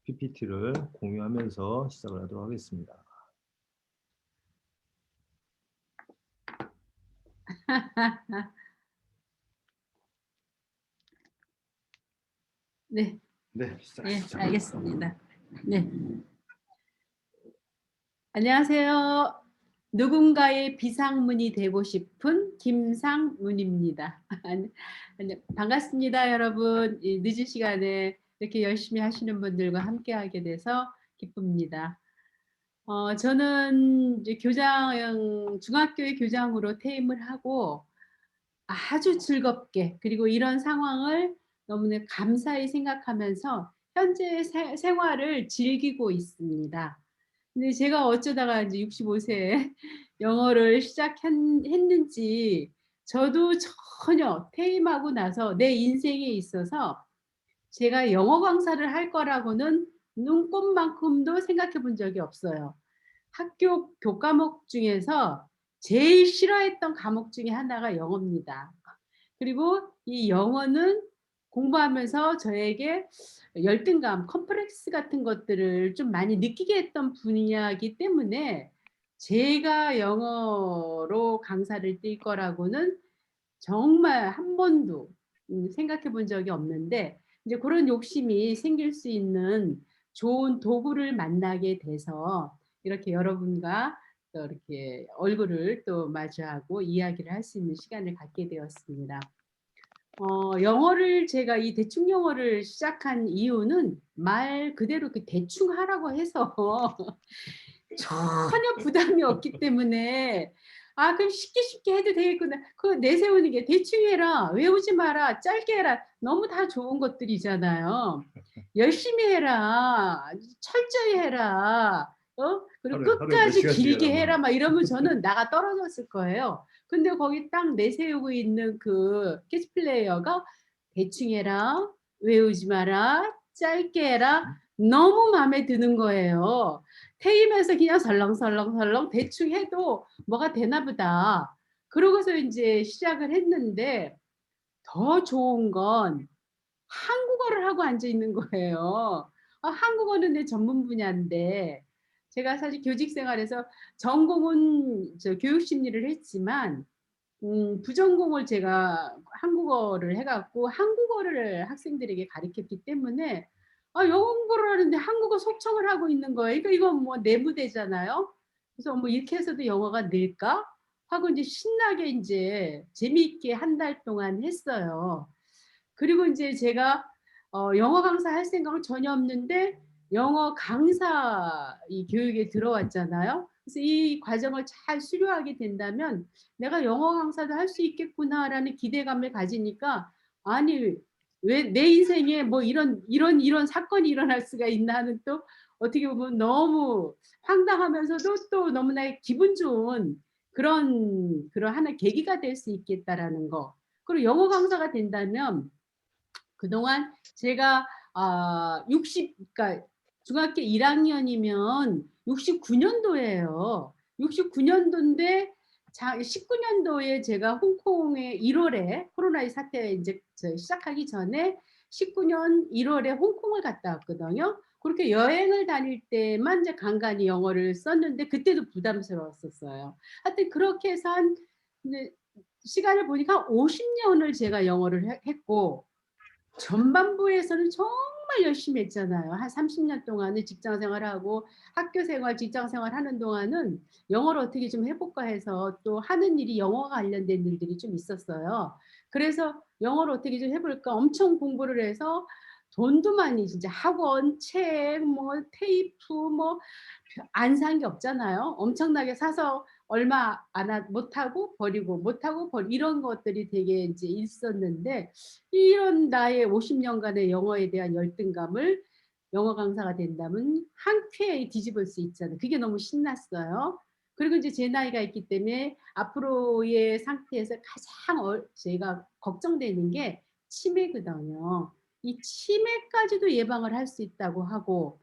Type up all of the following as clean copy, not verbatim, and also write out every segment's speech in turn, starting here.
PPT를 공유하면서 시작을 하도록 하겠습니다. 네. 네, 시작하시죠. 네, 알겠습니다. 네. 안녕하세요. 누군가의 비상문이 되고 싶은 김상문입니다. 반갑습니다, 여러분. 이 늦은 시간에 이렇게 열심히 하시는 분들과 함께하게 돼서 기쁩니다. 저는 이제 중학교의 교장으로 퇴임을 하고 아주 즐겁게, 그리고 이런 상황을 너무나 감사히 생각하면서 현재 생활을 즐기고 있습니다. 근데 제가 어쩌다가 이제 65세에 영어를 했는지 저도 전혀 퇴임하고 나서 내 인생에 있어서 제가 영어 강사를 할 거라고는 눈꼽만큼도 생각해 본 적이 없어요. 학교 교과목 중에서 제일 싫어했던 과목 중에 하나가 영어입니다. 그리고 이 영어는 공부하면서 저에게 열등감, 컴플렉스 같은 것들을 좀 많이 느끼게 했던 분야이기 때문에 제가 영어로 강사를 뛸 거라고는 정말 한 번도 생각해 본 적이 없는데, 이제 그런 욕심이 생길 수 있는 좋은 도구를 만나게 돼서 이렇게 여러분과 또 이렇게 얼굴을 또 마주하고 이야기를 할 수 있는 시간을 갖게 되었습니다. 영어를 제가 이 대충 영어를 시작한 이유는 말 그대로 그 대충 하라고 해서 전혀 부담이 없기 때문에 '아 그럼 쉽게 쉽게 해도 되겠구나.' 그거 내세우는 게 '대충 해라. 외우지 마라. 짧게 해라.' 너무 다 좋은 것들이잖아요. '열심히 해라. 철저히 해라.' 그리고 하루에 몇 '끝까지 시간씩 길게 해라, 해라.' 막. 막 이러면 저는 나가 떨어졌을 거예요. 근데 거기 딱 내세우고 있는 그 캐치플레이어가 "대충 해라. 외우지 마라. 짧게 해라." 너무 마음에 드는 거예요. 퇴임해서 그냥 설렁설렁설렁 대충 해도 '뭐가 되나 보다.' 그러고서 인제 시작을 했는데 더 좋은 건 한국어를 하고 앉아 있는 거예요. 한국어는 내 전문 분야인데 제가 사실 교직 생활에서 전공은 교육 심리를 했지만 부전공을 제가 한국어를 해 갖고 한국어를 학생들에게 가르쳤기 때문에 영어 공부를 하는데 한국어 속청을 하고 있는 거예요. 그러니까 이건 뭐 내 무대잖아요. 그래서 '뭐 이렇게 해서도 영어가 늘까?' 하고 인제 신나게 인제 재미있게 한 달 동안 했어요. 그리고 인제 제가 영어 강사할 생각은 전혀 없는데 영어 강사 이 교육에 들어왔잖아요. 그래서 이 과정을 잘 수료하게 된다면 '내가 영어 강사도 할 수 있겠구나.'라는 기대감을 가지니까 '아니 왜 내 인생에 뭐 이런 사건이 일어날 수가 있나.' 하는, 또 어떻게 보면 너무 황당하면서도 또 너무나 기분 좋은 그런 하나의 계기가 될 수 있겠다라는 거. 그리고 영어 강사가 된다면 그동안 제가 중학교 1 학년이면 69 년도예요. 69 년도인데 19 년도에 제가 홍콩에 1 월에 코로나 사태 인제 시작하기 전에 19년 1 월에 홍콩을 갔다 왔거든요. 그렇게 여행을 다닐 때만 이제 간간히 영어를 썼는데 그때도 부담스러웠었어요. 하여튼 그렇게 해서 한 이제 시간을 보니까 50 년을 제가 영어를 했고, 전반부에서는 정말 열심히 했잖아요. 한 30년 동안은 직장 생활하고 학교 생활, 직장 생활하는 동안은 '영어를 어떻게 좀 해 볼까.' 해서 또 하는 일이 영어와 관련된 일들이 좀 있었어요. 그래서 '영어를 어떻게 좀 해 볼까.' 엄청 공부를 해서 돈도 많이 진짜 학원, 책, 뭐 테이프 뭐 안 산 게 없잖아요. 엄청나게 사서 얼마 안 하 못하고 버리고, 못하고 버리 이런 것들이 되게 인제 있었는데, 이런 나의 50 년간의 영어에 대한 열등감을 영어 강사가 된다면 한 큐에 뒤집을 수 있잖아요. 그게 너무 신났어요. 그리고 이제 제 나이가 있기 때문에 앞으로의 상태에서 가장 제가 걱정되는 게 치매거든요. 이 치매까지도 예방을 할 수 있다고 하고,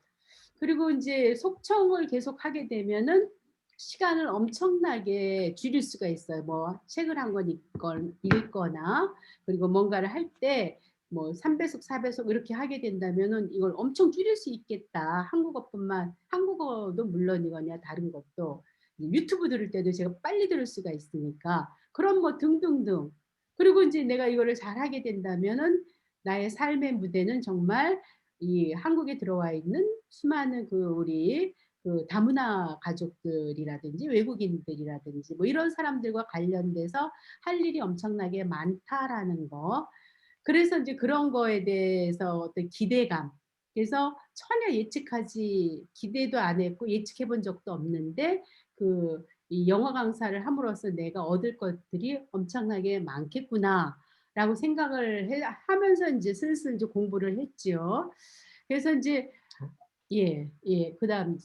그리고 인제 속청을 계속하게 되면은 시간을 엄청나게 줄일 수가 있어요. 뭐 책을 한 권 읽거나 그리고 뭔가를 할 때 뭐 3배속, 4배속 이렇게 하게 된다면은 이걸 엄청 줄일 수 있겠다. 한국어도 물론이거냐 다른 것도 유튜브 들을 때도 제가 빨리 들을 수가 있으니까 그런 뭐 등등등. 그리고 이제 내가 이거를 잘하게 된다면은 나의 삶의 무대는 정말 이 한국에 들어와 있는 수많은 그 우리 그 다문화 가족들이라든지 외국인들이라든지 뭐 이런 사람들과 관련돼서 할 일이 엄청나게 많다라는 거. 그래서 이제 그런 거에 대해서 어떤 기대감. 그래서 전혀 기대도 안 했고 예측해 본 적도 없는데 이 영어 강사를 함으로써 '내가 얻을 것들이 엄청나게 많겠구나.'라고 생각을 하면서 인제 슬슬 이제 공부를 했지요. 그래서 인제 그다음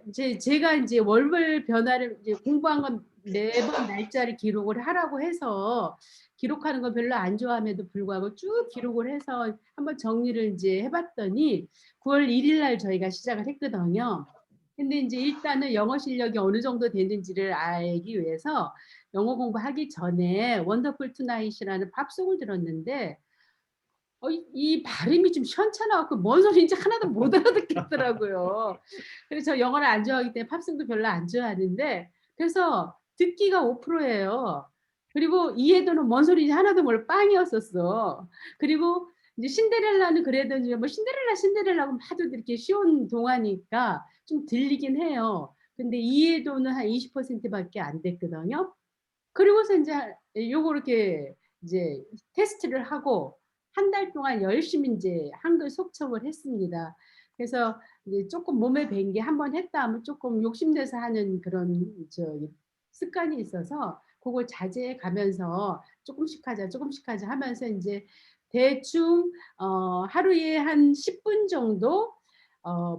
이제 제가 인제 월별 변화를 이제 공부한 건 매번 날짜를 기록을 하라고 해서 기록하는 거 별로 안 좋아함에도 불구하고 쭉 기록을 해서 한번 정리를 인제 해 봤더니 9월 1일 날 저희가 시작을 했거든요. 근데 인제 일단은 영어 실력이 어느 정도 되는지를 알기 위해서 영어 공부하기 전에 원더풀 투나잇이라는 팝송을 들었는데 이 발음이 좀 시원찮아 갖고 뭔 소리인지 하나도 못 알아듣겠더라고요. 그래서 저 영어를 안 좋아하기 때문에 팝송도 별로 안 좋아하는데 그래서 듣기가 5% 예요. 그리고 이해도는 뭔 소리인지 하나도 몰라 빵이었었어. 그리고 이제 신데렐라는 그래도 이제 뭐 신데렐라고 하도 이렇게 쉬운 동화니까 좀 들리긴 해요. 근데 이해도는 한 20% 밖에 안 됐거든요. 그리고서 인제 요거 이렇게 이제 테스트를 하고 한 달 동안 열심히 인제 한글 속청을 했습니다. 그래서 이제 쪼끔 몸에 밴 게 한 번 했다 하면 쪼끔 욕심내서 하는 그런 습관이 있어서 고걸 자제해 가면서 쪼끔씩 하자 하면서 인제 대충 하루에 한 10분 정도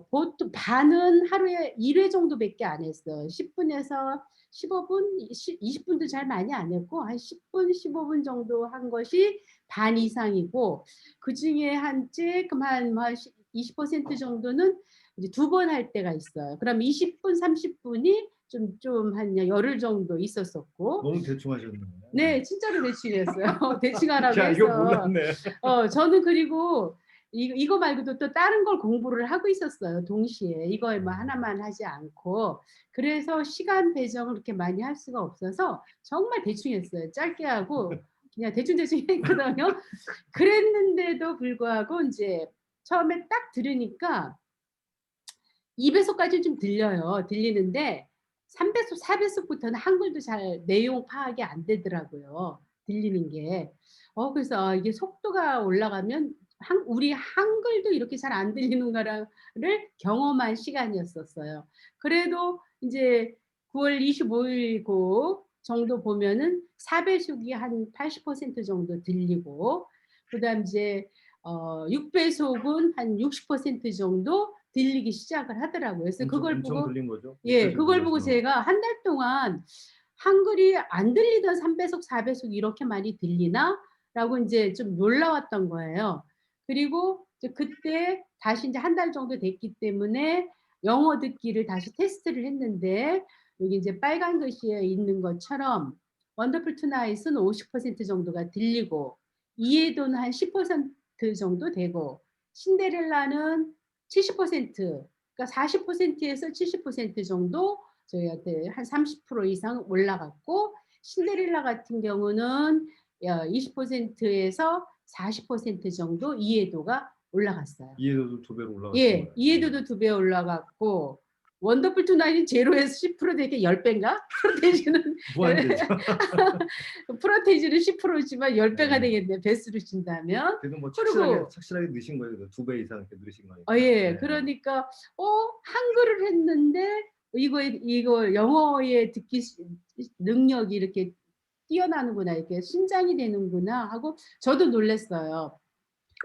보통 반은 하루에 1회 정도밖에 안 했어요. 10 분에서 15 분, 20 분도 잘 많이 안 했고 한 10 분, 15분 정도 한 것이 반 이상이고 그중에 한 쪼끔 한 뭐 한 20% 정도는 이제 2번 할 때가 있어요. 그럼 20 분, 30 분이 좀 한 열흘 정도 있었었고 너무 대충 하셨네요. 네. 진짜로 대충 했어요. 대충 하라고 야, 이거 해서. 몰랐네. 저는 그리고 이거 말고도 또 다른 걸 공부를 하고 있었어요 동시에. 이거에 뭐 하나만 하지 않고. 그래서 시간 배정을 그렇게 많이 할 수가 없어서 정말 대충 했어요. 짧게 하고 그냥 대충대충 했거든요. 그랬는데도 불구하고 인제 처음에 딱 들으니까 2 배속까지는 좀 들려요. 들리는데 3 배속, 4 배속부터는 한글도 잘 내용 파악이 안 되더라고요, 들리는 게. 그래서 이게 속도가 올라가면 우리 한글도 이렇게 잘 안 들리는구나를 경험한 시간이었었어요. 그래도 인제 9월 25일 곡 정도 보면은 4 배속이 한 80% 정도 들리고 그다음 이제 6 배속은 한 60% 정도 들리기 시작을 하더라고요. 그래서 그걸 엄청 보고 들린 거죠? 예, 육배속 그걸 보고 들려서. 제가 한 달 동안 '한글이 안 들리던 3 배속, 4 배속이 이렇게 많이 들리나?'라고 인제 좀 놀라웠던 거예요. 그리고 이제 그때 다시 인제 한 달 정도 됐기 때문에 영어 듣기를 다시 테스트를 했는데 여기 인제 빨간 글씨에 있는 것처럼 원더풀 투나잇은 50% 정도가 들리고 이해도는 한 10% 정도 되고 신데렐라는 70% 그러니까 40% 에서 70% 정도 저희한테 한 30% 이상 올라갔고 신데렐라 같은 경우는 20% 에서 40% 정도 이해도가 올라갔어요. 이해도도 2배로 올라가신 예. 거예요. 이해도도 2배 올라갔고 원더풀 투나잇은 0에서 10% 되니까 10 배인가? 프로테이지는 무한대죠. 프로테이지는 10% 지만 10 배가 예. 되겠네요, 배수로 친다면. 그래도 뭐 그리고 착실하게 넣으신 거예요. 그래도 2배 이상 이렇게 늘으신 거니까. 예. 예. 그러니까 한글을 했는데 이거 영어의 듣기 능력이 이렇게 뛰어나는구나. 이렇게 신장이 되는구나 하고 저도 놀랐어요.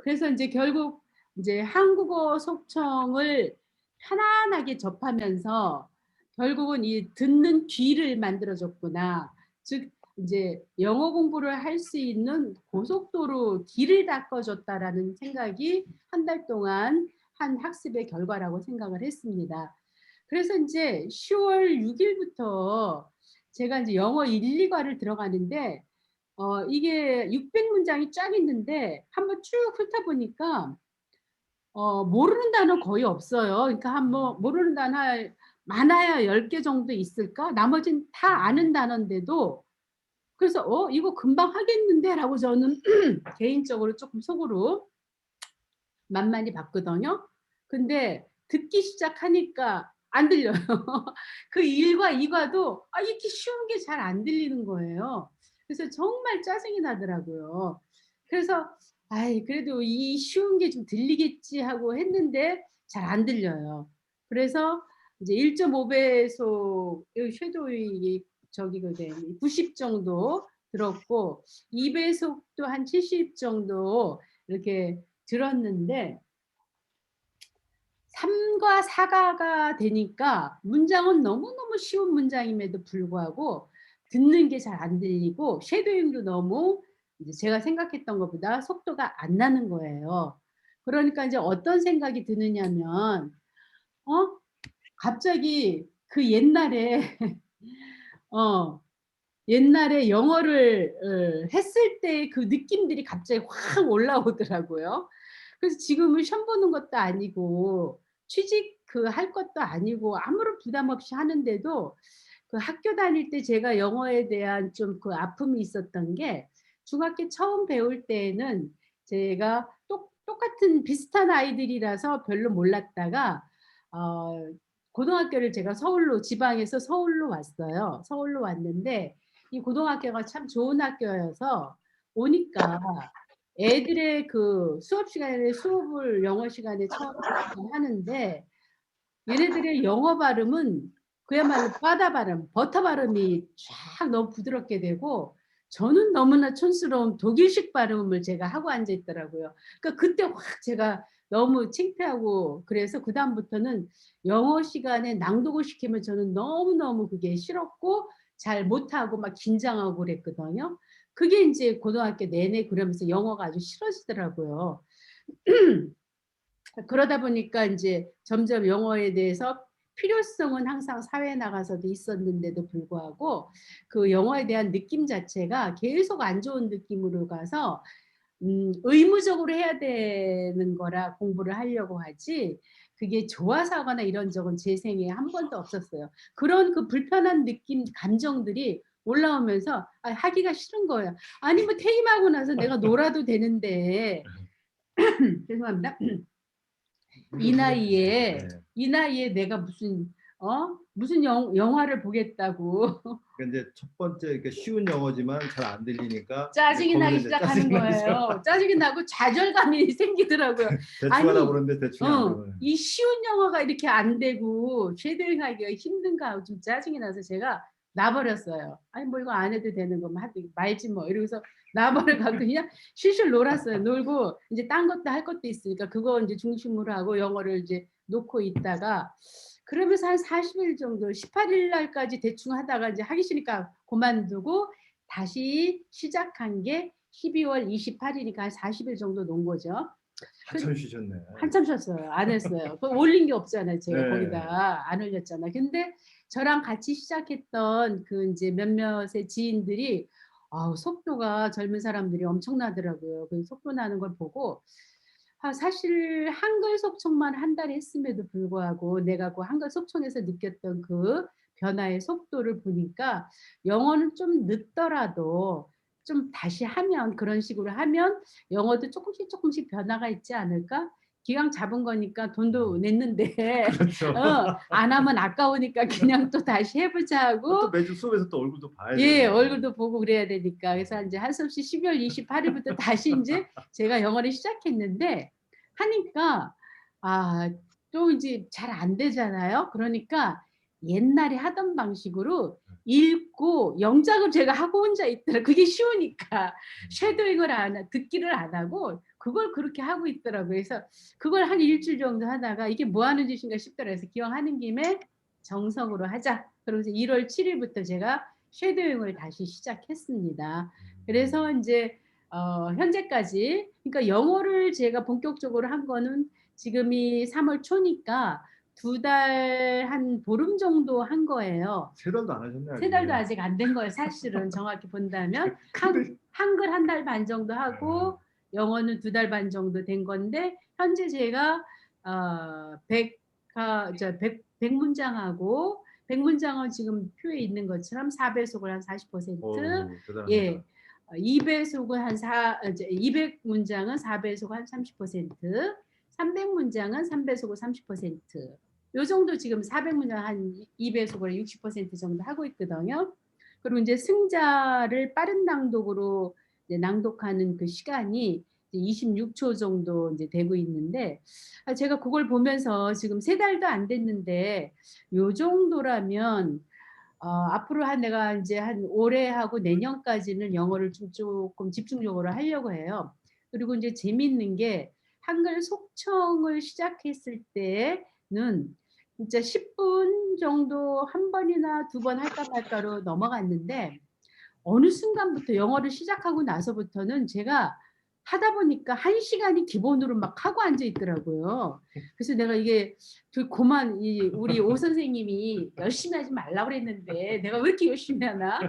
그래서 인제 결국 인제 한국어 속청을 편안하게 접하면서 결국은 이 '듣는 귀를 만들어 줬구나.' 즉 인제 '영어 공부를 할 수 있는 고속도로 길을 닦아 줬다.'라는 생각이 한 달 동안 한 학습의 결과라고 생각을 했습니다. 그래서 인제 10월 6 일부터 제가 인제 영어 1-2 과를 들어가는데 이게 600문장이 쫙 있는데 한번 쭉 훑어 보니까 모르는 단어 거의 없어요. 그러니까 한번 모르는 단어 많아야 10개 정도 있을까? 나머지는 다 아는 단어인데도 그래서 '이거 금방 하겠는데.'라고 저는 개인적으로 쪼끔 속으로 만만히 봤거든요. 근데 듣기 시작하니까 안 들려요. 그 1과 2 과도 이렇게 쉬운 게 잘 안 들리는 거예요. 그래서 정말 짜증이 나더라고요. 그래서 '아이 그래도 이 쉬운 게 좀 들리겠지.' 하고 했는데 잘 안 들려요. 그래서 이제 1.5 배속의 섀도잉이 저기 된 90 정도 들었고 2 배속도 한 70 정도 이렇게 들었는데 3과 4 가가 되니까 문장은 너무너무 쉬운 문장임에도 불구하고 듣는 게 잘 안 들리고 쉐도잉도 너무 이제 제가 생각했던 것보다 속도가 안 나는 거예요. 그러니까 인제 어떤 생각이 드느냐면 어 갑자기 그 옛날에 어 옛날에 영어를 했을 때 그 느낌들이 갑자기 확 올라오더라고요. 그래서 지금은 시험 보는 것도 아니고 취직 할 것도 아니고 아무런 부담 없이 하는데도 그 학교 다닐 때 제가 영어에 대한 좀 그 아픔이 있었던 게 중학교 처음 배울 때에는 제가 똑같은 비슷한 아이들이라서 별로 몰랐다가 어 고등학교를 제가 서울로 지방에서 서울로 왔어요. 서울로 왔는데 이 고등학교가 참 좋은 학교여서 오니까 애들의 그 수업 시간에 수업을 영어 시간에 처음 하는데 얘네들의 영어 발음은 그야말로 바다 발음, 버터 발음이 쫙 너무 부드럽게 되고 저는 너무나 촌스러운 독일식 발음을 제가 하고 앉아 있더라고요. 그러니까 그때 확 제가 너무 창피하고 그래서 그다음부터는 영어 시간에 낭독을 시키면 저는 너무너무 그게 싫었고 잘 못하고 막 긴장하고 그랬거든요. 그게 인제 고등학교 내내 그러면서 영어가 아주 싫어지더라고요. 그러다 보니까 인제 점점 영어에 대해서 필요성은 항상 사회에 나가서도 있었는데도 불구하고 그 영어에 대한 느낌 자체가 계속 안 좋은 느낌으로 가서 의무적으로 해야 되는 거라 공부를 하려고 하지 그게 좋아서 하거나 이런 적은 제 생애에 한 번도 없었어요. 그런 그 불편한 느낌 감정들이 올라오면서 하기가 싫은 거예요. 아니 뭐 퇴임하고 나서 내가 놀아도 되는데 죄송합니다. 이 나이에 네. 이 나이에 내가 무슨 영화를 보겠다고 그러니까 인제 첫 번째 이렇게 쉬운 영어지만 잘 안 들리니까 이제 짜증이 거기서 나기 이제 시작하는 짜증이 나죠. 거예요. 짜증이 나고 좌절감이 생기더라고요. 대충 하다 아니 보는데 대충이 안 되고. 이 쉬운 영어가 이렇게 안 되고 쉐도잉하기가 힘든가 하고 좀 짜증이 나서 제가 놔 버렸어요. '아니 뭐 이거 안 해도 되는 거면 하지 말지 뭐.' 이러고서 놔 버려 갖고 그냥 실실 놀았어요. 놀고 인제 딴 것도 할 것도 있으니까 그거 인제 중심으로 하고 영어를 이제 놓고 있다가 그러면서 한 40일 정도 18일 날까지 대충 하다가 이제 하기 싫으니까 고만두고 다시 시작한 게 12월 28 일이니까 한 40일 정도 논 거죠. 그 한참 쉬셨네. 한참 쉬었어요. 안 했어요. 그 올린 게 없잖아요. 제가 네. 거기다 안 올렸잖아요. 근데 저랑 같이 시작했던 그 인제 몇몇의 지인들이 속도가 젊은 사람들이 엄청나더라고요. 그 속도 나는 걸 보고 사실 한글 속청만 한 달 했음에도 불구하고 내가 그 한글 속청에서 느꼈던 그 변화의 속도를 보니까 '영어는 좀 늦더라도 좀 다시 하면 그런 식으로 하면 영어도 쪼끔씩 쪼끔씩 변화가 있지 않을까?' 기왕 잡은 거니까 돈도 냈는데 그렇죠. 안 하면 아까우니까 그냥 또 다시 해 보자 또 하고 매주 수업에서 또 얼굴도 예. 봐야죠. 얼굴도 보고 그래야 되니까. 그래서 인제 할 수 없이 12월 28 일부터 다시 인제 제가 영어를 시작했는데 하니까 아 또 이제 잘 안 되잖아요. 그러니까 옛날에 하던 방식으로 읽고 영작을 제가 하고 혼자 있더라 그게 쉬우니까. 쉐도잉을 듣기를 안 하고 그걸 그렇게 하고 있더라고요. 그래서 그걸 한 1주일 정도 하다가 '이게 뭐 하는 짓인가.' 싶더라. 그래서 기왕 하는 김에 '정석으로 하자.' 그러면서 1월 7 일부터 제가 쉐도잉을 다시 시작했습니다. 그래서 인제 현재까지 그러니까 영어를 제가 본격적으로 한 거는 지금이 3월 초니까 두 달 한 보름 정도 한 거예요. 3달도 안 하셨네 세 달도 아직. 아직 안 된 거예요 사실은 정확히 본다면. 근데 한글 한 달 반 정도 하고 영어는 2달 반 정도 된 건데 현재 제가 100 문장하고 100 문장은 지금 표에 있는 것처럼 4배속을 한 40%, 대단합니다. 예. 2배속은 한 200 문장은 4배속 한 30%, 300 문장은 3배속을 30%. 요 정도 지금 400 문장 한 2배속으로 60% 정도 하고 있거든요. 그리고 이제 승자를 빠른 낭독으로 이제 낭독하는 그 시간이 이제 26초 정도 이제 되고 있는데 제가 그걸 보면서 지금 3달도 안 됐는데 요 정도라면 앞으로 내가 이제 한 올해하고 내년까지는 영어를 좀 조금 집중적으로 하려고 해요. 그리고 이제 재밌는 게 한글 속청을 시작했을 때는 진짜 10분 정도 한 번이나 2번 할까 말까로 넘어갔는데 어느 순간부터 영어를 시작하고 나서부터는 제가 하다 보니까 1시간이 기본으로 막 하고 앉아 있더라고요. 그래서 내가 이게 고만 우리 오 선생님이 열심히 하지 말라고 그랬는데 내가 왜 이렇게 열심히 하나?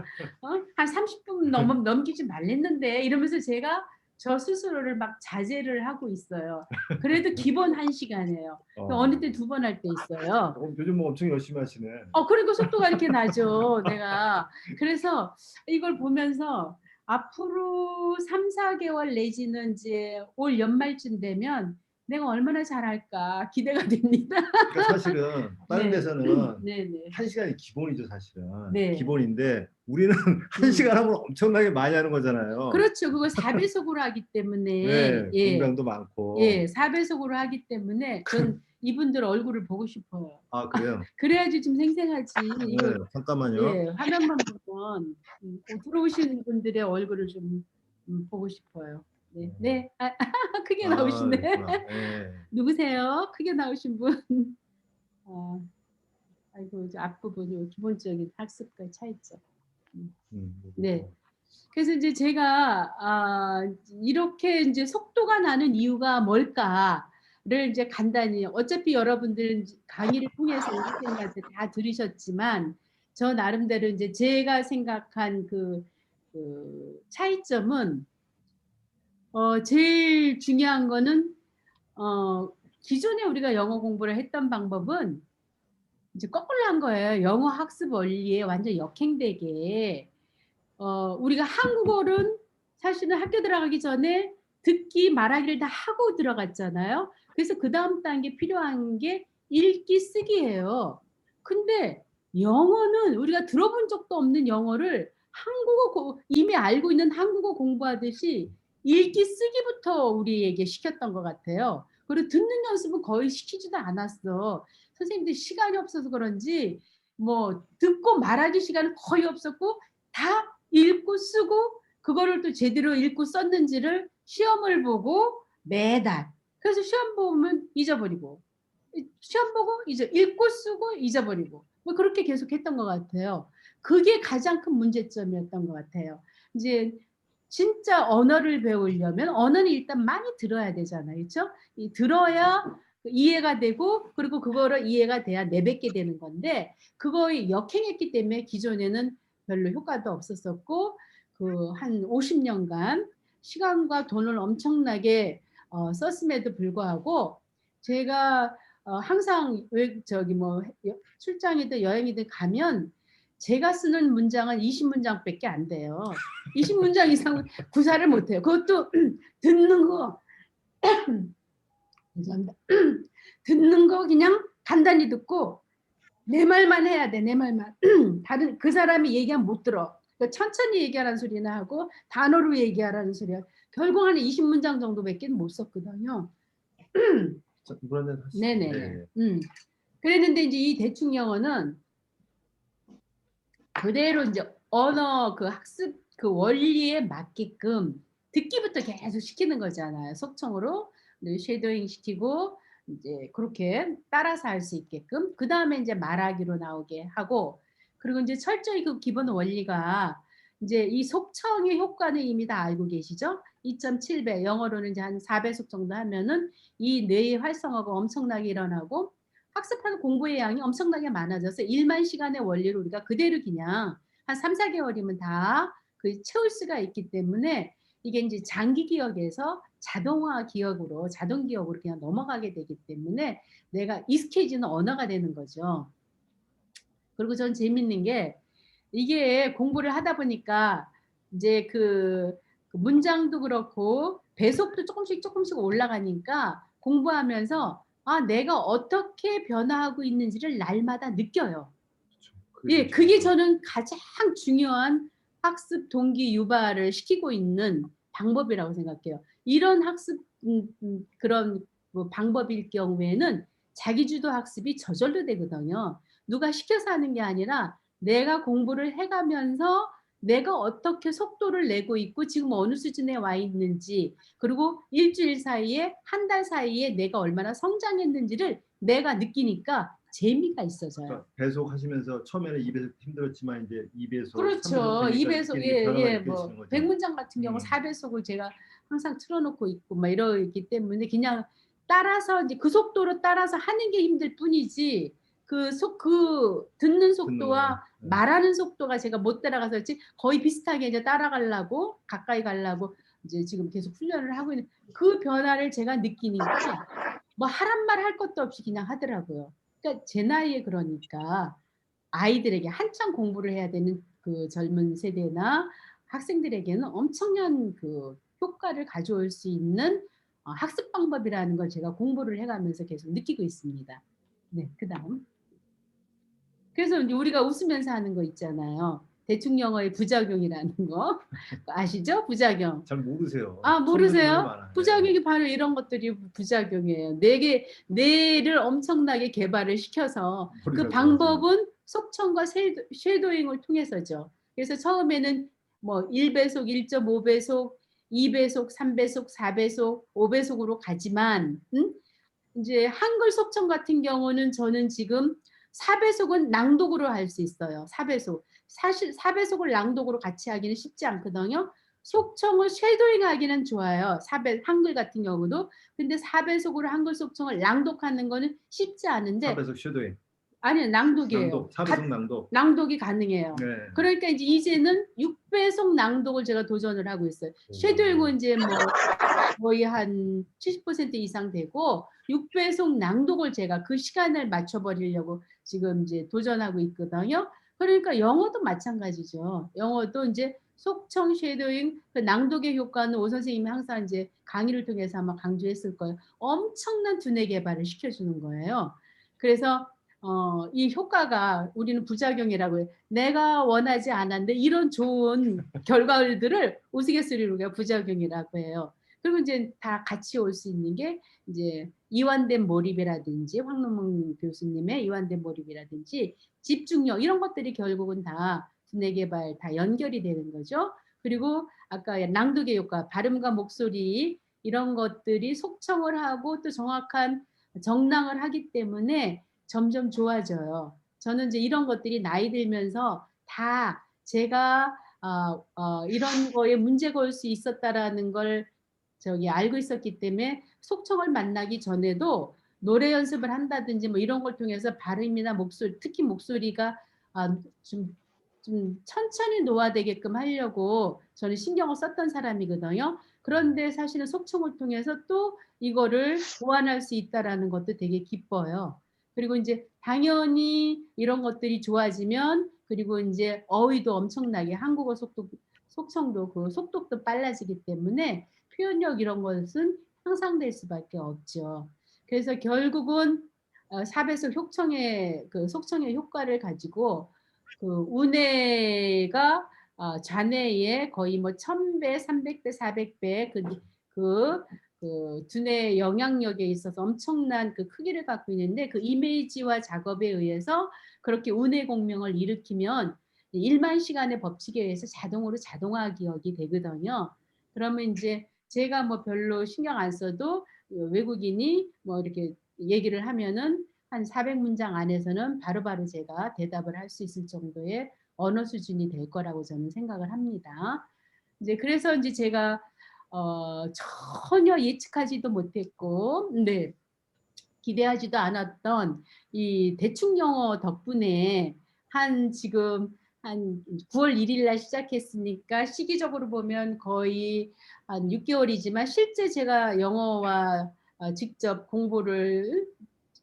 한 30분 넘기지 말랬는데 이러면서 제가 저 스스로를 막 자제를 하고 있어요. 그래도 기본 1시간이에요. 어느 때 2번 할 때 있어요. 요즘 뭐 엄청 열심히 하시네. 그러니까 속도가 이렇게 나죠, 내가. 그래서 이걸 보면서 앞으로 3-4개월 내지는 이제 올 연말쯤 되면 내가 얼마나 잘할까 기대가 됩니다. 그러니까 사실은 다른 네. 데서는 네네. 1시간이 기본이죠, 사실은. 네. 기본인데 우리는 1시간 하면 엄청나게 많이 하는 거잖아요. 그렇죠. 그걸 4배속으로 하기 때문에. 네, 예. 공량도 많고. 예, 4배속으로 하기 때문에 전 이분들 얼굴을 보고 싶어요. 그래요? 그래야지 좀 생생하지. 네, 이거 잠깐만요. 예, 화면만 보면 들어오시는 분들의 얼굴을 좀 보고 싶어요. 네. 네. 크게 나오시네. 네. 누구세요? 크게 나오신 분. 아이고 이제 앞부분이 기본적인 학습과의 차이점. 네. 그래서 이제 제가 이렇게 이제 속도가 나는 이유가 뭘까를 이제 간단히 어차피 여러분들 강의를 통해서 우리 쌤한테 다 들으셨지만 저 나름대로 이제 제가 생각한 그 차이점은 제일 중요한 거는 기존에 우리가 영어 공부를 했던 방법은 이제 거꾸로 한 거예요. 영어 학습 원리에 완전 역행되게 우리가 한국어는 사실은 학교 들어가기 전에 듣기, 말하기를 다 하고 들어갔잖아요. 그래서 그다음 단계 필요한 게 읽기, 쓰기예요. 근데 영어는 우리가 들어본 적도 없는 영어를 이미 알고 있는 한국어 공부하듯이 읽기, 쓰기부터 우리에게 시켰던 것 같아요. 그리고 듣는 연습은 거의 시키지도 않았어. 선생님들이 시간이 없어서 그런지 뭐 듣고 말하기 시간은 거의 없었고 다 읽고 쓰고 그거를 또 제대로 읽고 썼는지를 시험을 보고 매달. 그래서 시험 보면 잊어버리고 시험 보고 읽고 쓰고 잊어버리고 뭐 그렇게 계속 했던 것 같아요. 그게 가장 큰 문제점이었던 것 같아요. 이제 진짜 언어를 배우려면 언어는 일단 많이 들어야 되잖아요. 그렇죠? 들어야 이해가 되고 그리고 그거를 이해가 돼야 내뱉게 되는 건데 그거에 역행했기 때문에 기존에는 별로 효과도 없었었고 그 한 50년간 시간과 돈을 엄청나게 썼음에도 불구하고 제가 항상 출장이든 여행이든 가면 제가 쓰는 문장은 20문장밖에 안 돼요. 20문장 이상 구사를 못 해요. 그것도 듣는 거 죄송합니다. 듣는 거 그냥 간단히 듣고 내 말만 해야 돼. 내 말만. 다른 그 사람이 얘기하면 못 들어. 그러니까 천천히 얘기하라는 소리나 하고 단어로 얘기하라는 소리야. 결국 한 20문장 정도밖에 못 썼거든요. 네네. 그랬는데 이제 이 대충 영어는 그대로 이제 언어 그 학습 그 원리에 맞게끔 듣기부터 계속 시키는 거잖아요. 속청으로 쉐도잉 시키고 이제 그렇게 따라서 할 수 있게끔 그 다음에 이제 말하기로 나오게 하고 그리고 이제 철저히 그 기본 원리가 이제 이 속청의 효과는 이미 다 알고 계시죠? 2.7배 영어로는 이제 한 4배속 정도 하면은 이 뇌의 활성화가 엄청나게 일어나고 학습하는 공부의 양이 엄청나게 많아져서 1만 시간의 원리를 우리가 그대로 그냥 한 3-4개월이면 다 그 채울 수가 있기 때문에 이게 인제 장기 기억에서 자동화 기억으로 자동 기억으로 그냥 넘어가게 되기 때문에 내가 익숙해지는 언어가 되는 거죠. 그리고 전 재밌는 게 이게 공부를 하다 보니까 인제 그 문장도 그렇고 배속도 쪼끔씩 쪼끔씩 올라가니까 공부하면서 아 내가 어떻게 변화하고 있는지를 날마다 느껴요. 그쵸. 그게 예. 제일 그게 중요하죠. 저는 가장 중요한 학습 동기 유발을 시키고 있는 방법이라고 생각해요. 이런 학습 그런 뭐 방법일 경우에는 자기주도 학습이 저절로 되거든요. 누가 시켜서 하는 게 아니라 내가 공부를 해 가면서 내가 어떻게 속도를 내고 있고 지금 어느 수준에 와 있는지 그리고 일 주일 사이에 한 달 사이에 내가 얼마나 성장했는지를 내가 느끼니까 재미가 있어져요. 그러니까 배속하시면서 처음에는 2 배속 힘들었지만 이제 2 배속, 3 배속 그렇죠. 되니까 2 이게 배속 이제 변화가 예예. 뭐 느껴지는 거죠. 100 문장 같은 경우 음. 4 배속을 제가 항상 틀어 놓고 있고 막 이러기 때문에 그냥 따라서 이제 그 속도로 따라서 하는 게 힘들 뿐이지 그 듣는 듣는 거는. 속도와 네. 말하는 속도가 제가 못 따라가서 그렇지 거의 비슷하게 이제 따라가려고 가까이 가려고 이제 지금 계속 훈련을 하고 있는 그 변화를 제가 느끼니까 뭐 하란 말 할 것도 없이 그냥 하더라고요. 그러니까 제 나이에 그러니까 아이들에게 한창 공부를 해야 되는 그 젊은 세대나 학생들에게는 엄청난 그 효과를 가져올 수 있는 학습 방법이라는 걸 제가 공부를 해 가면서 계속 느끼고 있습니다. 네. 그다음 그래서 인제 우리가 웃으면서 하는 거 있잖아요. 대충 영어의 부작용이라는 거 아시죠? 부작용. 잘 모르세요. 아 처음 듣는 분들 모르세요? 많아요. 예. 부작용이 바로 이런 것들이 부작용이에요. 뇌를 엄청나게 개발을 시켜서 그 머리가 좋아지는. 방법은 속청과 쉐도잉을 통해서죠. 그래서 처음에는 뭐 1 배속, 1.5 배속, 2 배속, 3 배속, 4 배속, 5 배속으로 가지만 인제 한글 속청 같은 경우는 저는 지금 4 배속은 낭독으로 할 수 있어요. 4 배속. 사실 4 배속을 낭독으로 같이 하기는 쉽지 않거든요. 속청을 쉐도잉 하기는 좋아요. 4 배 한글 같은 경우도. 근데 4 배속으로 한글 속청을 낭독하는 거는 쉽지 4 않은데 배속 쉐도잉. 아니요. 낭독이에요. 낭독. 4 배속 낭독. 낭독이 가능해요. 네. 그러니까 인제 이제는 6 배속 낭독을 제가 도전을 하고 있어요. 오. 쉐도잉은 인제 뭐 거의 한 70% 이상 되고 6 배속 낭독을 제가 그 시간을 맞춰 버리려고 지금 이제 도전하고 있거든요. 그러니까 영어도 마찬가지죠. 영어도 인제 속청, 쉐도잉 그 낭독의 효과는 오 선생님이 항상 인제 강의를 통해서 아마 강조했을 거예요. 엄청난 두뇌 개발을 시켜 주는 거예요. 그래서 이 효과가 우리는 부작용이라고 해요. 내가 원하지 않았는데 이런 좋은 결과들을 우스갯소리로 우리가 부작용이라고 해요. 그리고 인제 다 같이 올 수 있는 게 이제 이완된 몰입이라든지 황금문 교수님의 이완된 몰입이라든지 집중력 이런 것들이 결국은 다 두뇌 개발 다 연결이 되는 거죠. 그리고 아까 낭독의 효과, 발음과 목소리 이런 것들이 속청을 하고 또 정확한 정랑을 하기 때문에 점점 좋아져요. 저는 이제 이런 것들이 나이 들면서 다 제가 이런 거에 문제가 올 수 있었다라는 걸 알고 있었기 때문에 속청을 만나기 전에도 노래 연습을 한다든지 뭐 이런 걸 통해서 발음이나 목소리 특히 목소리가 아 좀 천천히 노화되게끔 하려고 저는 신경을 썼던 사람이거든요. 그런데 사실은 속청을 통해서 또 이거를 보완할 수 있다라는 것도 되게 기뻐요. 그리고 인제 당연히 이런 것들이 좋아지면 그리고 인제 어휘도 엄청나게 한국어 속청도 그 속독도 빨라지기 때문에 표현력 이런 것은 향상될 수밖에 없죠. 그래서 결국은 4 배속 속청의 효과를 가지고 그 우뇌가 좌뇌의 거의 뭐 1000 배, 300 배, 400배 그 두뇌 영향력에 있어서 엄청난 그 크기를 갖고 있는데 그 이미지화 작업에 의해서 그렇게 우뇌 공명을 일으키면 1만 시간의 법칙에 의해서 자동으로 자동화 기억이 되거든요. 그러면 인제 제가 뭐 별로 신경 안 써도 외국인이 뭐 이렇게 얘기를 하면은 한 400 문장 안에서는 바로바로 제가 대답을 할 수 있을 정도의 언어 수준이 될 거라고 저는 생각을 합니다. 이제 그래서 인제 제가 전혀 예측하지도 못했고 네. 기대하지도 않았던 이 대충 영어 덕분에 지금 한 9월 1일 날 시작했으니까 시기적으로 보면 거의 한 6개월이지만 실제 제가 영어와 직접 공부를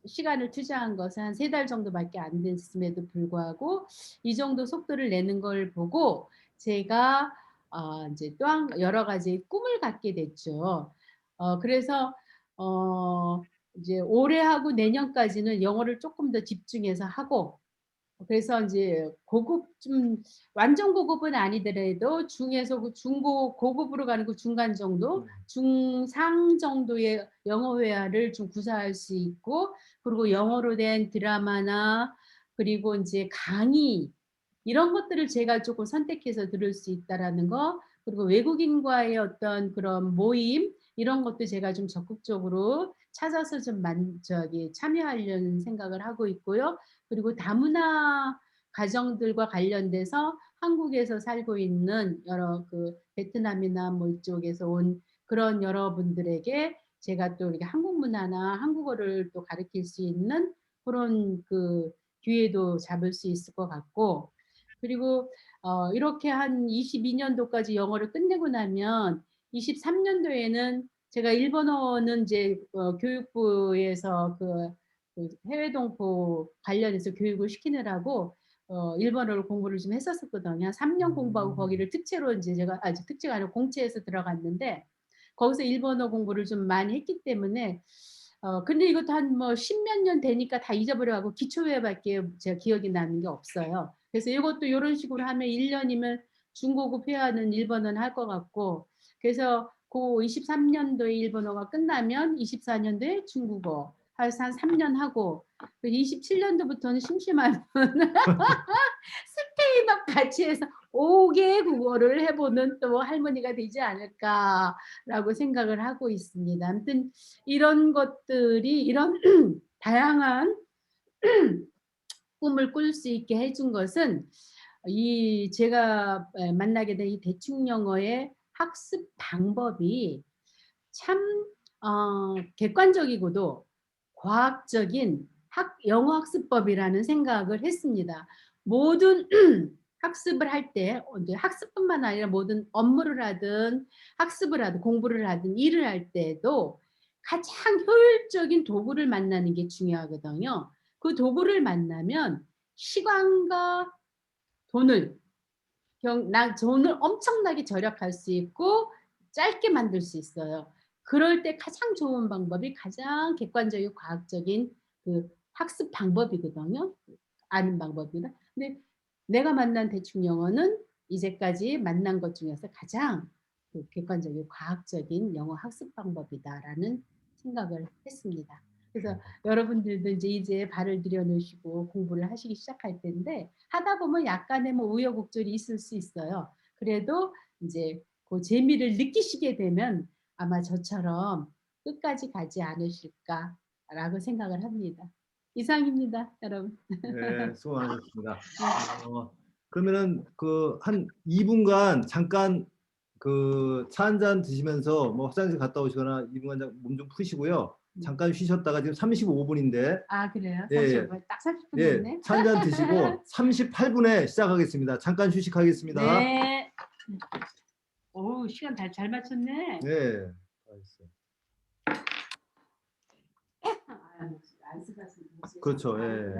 시간을 투자한 것은 한 3달 정도밖에 안 됐음에도 불구하고 이 정도 속도를 내는 걸 보고 제가 이제 또 여러 가지 꿈을 갖게 됐죠. 그래서 이제 올해하고 내년까지는 영어를 조금 더 집중해서 하고, 그래서 이제 고급, 좀 완전 고급은 아니더라도 중에서 고급으로 가는 그 중간 정도, 중상 정도의 영어 회화를 좀 구사할 수 있고, 그리고 영어로 된 드라마나 그리고 이제 강의 이런 것들을 제가 조금 선택해서 들을 수 있다라는 거, 그리고 외국인과의 어떤 그런 모임 이런 것도 제가 좀 적극적으로 찾아서 좀 참여하려는 생각을 하고 있고요. 그리고 다문화 가정들과 관련돼서 한국에서 살고 있는 여러 베트남이나 뭐 이쪽에서 온 그런 여러분들에게 제가 또 이렇게 한국 문화나 한국어를 또 가르칠 수 있는 그런 기회도 잡을 수 있을 것 같고, 그리고 이렇게 한 22년도까지 영어를 끝내고 나면 23년도에는 제가 일본어는 이제 교육부에서 해외 동포 관련해서 교육을 시키느라고 일본어를 공부를 좀 했었었거든요. 3년 공부하고 거기를 특채로 이제 제가 아직 특채가 아니고 공채에서 들어갔는데 거기서 일본어 공부를 좀 많이 했기 때문에 근데 이것도 한 뭐 10몇 년 되니까 다 잊어버려가고 기초회화밖에 제가 기억이 나는 게 없어요. 그래서 이것도 이런 식으로 하면 1년이면 중고급 회화는 일본어는 할 것 같고, 그래서 그 23년도에 일본어가 끝나면 24년도에 중국어 한 3년 하고, 27년도부터는 심심하면 스페인어 같이 해서 5개 국어를 해보는 또 할머니가 되지 않을까라고 생각을 하고 있습니다. 아무튼 이런 것들이 이런 다양한 꿈을 꿀 수 있게 해준 것은 제가 만나게 된 이 대충 영어의 학습 방법이 참 객관적이고도 과학적인 영어 학습법이라는 생각을 했습니다. 모든 학습을 할 때 학습뿐만 아니라 모든 업무를 하든 학습을 하든 공부를 하든 일을 할 때도 가장 효율적인 도구를 만나는 게 중요하거든요. 그 도구를 만나면 시간과 돈을 돈을 엄청나게 절약할 수 있고 짧게 만들 수 있어요. 그럴 때 가장 좋은 방법이 가장 객관적이고 과학적인 학습 방법이거든요. 아는 방법이다. 근데 내가 만난 대충 영어는 이제까지 만난 것 중에서 가장 객관적이고 과학적인 영어 학습 방법이다라는 생각을 했습니다. 그래서 여러분들도 이제 발을 들여놓으시고 공부를 하시기 시작할 텐데 하다 보면 약간의 뭐 우여곡절이 있을 수 있어요. 그래도 이제 그 재미를 느끼시게 되면 아마 저처럼 끝까지 가지 않으실까라고 생각을 합니다. 이상입니다, 여러분. 네, 수고 많으셨습니다. 그러면은 한 2분간 잠깐 차 한 잔 드시면서 뭐 화장실 갔다 오시거나 2분간 몸 좀 푸시고요. 잠깐 쉬셨다가 지금 35분인데 아, 그래요? 예, 35분. 딱 30분 예, 됐네. 차 한 잔 드시고 38분에 시작하겠습니다. 잠깐 휴식하겠습니다. 네. 오, 시간 잘 맞췄네. 네, 알겠어요. 안 쓰가서 그렇죠. 예.